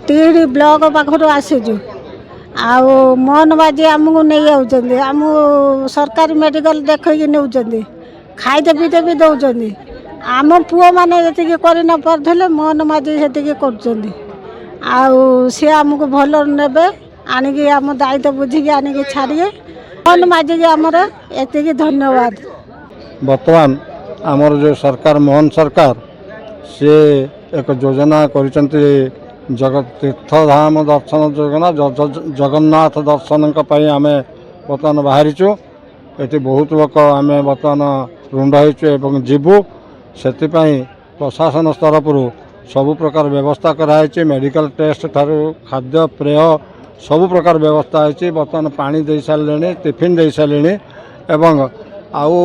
तीड़ी block पाखर आसीचु मोहन बाजी आमको नहीं आउचंदी आमको सरकारी मेडिकल देखिए नौचंदी खाइते पीते भी दौरान आम पुओ मैंने जी कर न पारे मोहन माझी से सी आमको भल ने आणिकी आम दायित्व बुझिकी आणिकी छाड़िए मोहन माझी की आमर एति धन्यवाद। बर्तमान आमर जो सरकार मोहन सरकार सी एक योजना करिसेंती जगत तीर्थधाम दर्शन योजना जगन्नाथ दर्शन आम बर्तमान बाहरीचु ये बहुत लोक आम बर्तमान रुंड हो जीवु से प्रशासन तरफ सबु प्रकार व्यवस्था कराई मेडिकल टेस्ट ठारू खाद्य पेय सबु प्रकार व्यवस्था है बर्तमान पानी दे सारे टिफिन दे सारे एवं आउ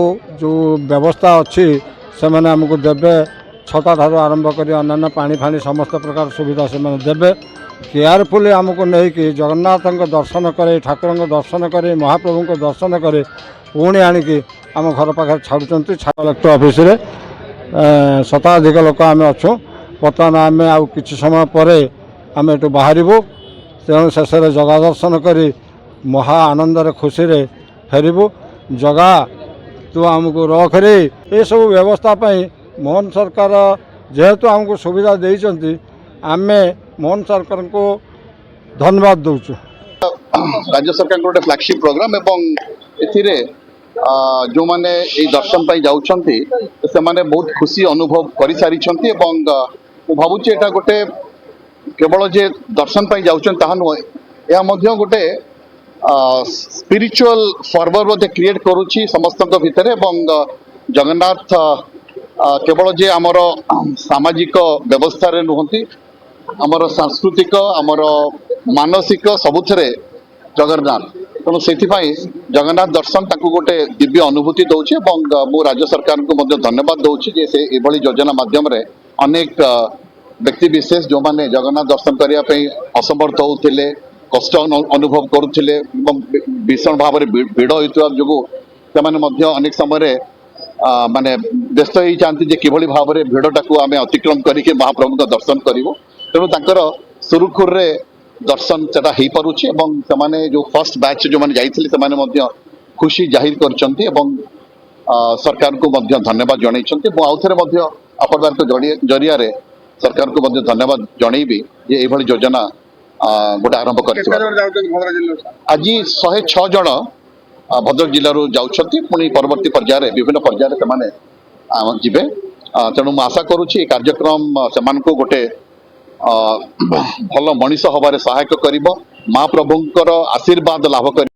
जो व्यवस्था अच्छी से मैंने आमको देवे छता ठारू आरंभ कर अन्य पानी फाणी समस्त प्रकार सुविधा से देवे केयरफुली आमको नहीं कि जगन्नाथ दर्शन करे ठाकुर दर्शन करे महाप्रभु को दर्शन करे पुणी आणिकी आम घर पाखे छाड़ुंट कलेक्टर ऑफिस रे शताधिक लोक आम अच्छु बर्तमान आम आउ कि समय पर आम एटू बाहर तेणु शेष जगा दर्शन कर महा आनंद खुशी रे फेरबू जगा तू आमको रख रे ये सब व्यवस्था मोहन सरकार जेहेतु आमको सुविधा देइचंती आमे मोहन सरकार को धन्यवाद दउछु। राज्य सरकार गोटे फ्लैगशिप प्रोग्राम एवं एथिरे जो माने ए दर्शन पाई जाउछंती से माने बहुत खुशी अनुभव करि सारिछंती एवं मु भाबुची एटा गोटे केवल जे दर्शन पाई जाउछन ताहा नुह या मध्य गोटे स्पिरिचुअल फर्वर बोधे क्रिएट करुछि समस्त भितर एवं जगन्नाथ केवल जे आमर सामाजिक व्यवस्था रे नुहंती आमर सांस्कृतिक आमर मानसिक सबुथरे जगन्नाथ तेणु से जगन्नाथ दर्शन ताकू गोटे दिव्य अनुभूति दौर और मु राज्य सरकार को धन्यवाद दूसरी जे से एभली योजना माध्यम रे अनेक व्यक्ति विशेष जो माने जगन्नाथ दर्शन करने असमर्थ होते कष्ट अनुभव करुले भीषण भाव में भिड़ होता जो अनेक समय माने व्यस्त हो जाती किभली भाव में भिड़टाक आम अतिक्रम करके महाप्रभु का दर्शन करूँ तेणु तांकर सुरुखुर रे दर्शन सेटा हो पारुछि एवं से जो फर्स्ट बैच जो मैंने जाइए खुशी जाहिर करछंती एवं सरकार को धन्यवाद जनइछंती मु आउ थे अपरबार जरिया रे सरकार को धन्यवाद जनइबी जे एभली योजना गोटे आरंभ कर आज 106 जन भद्रक जिलू जाउछंती पुणी परवर्ती पर्याय विभिन्न पर्याय से जीवे तेणु मु आशा करुछि कार्यक्रम से गोटे भल मनीष हबारे सहायक करिबो महाप्रभुंकर आशीर्वाद लाभ कर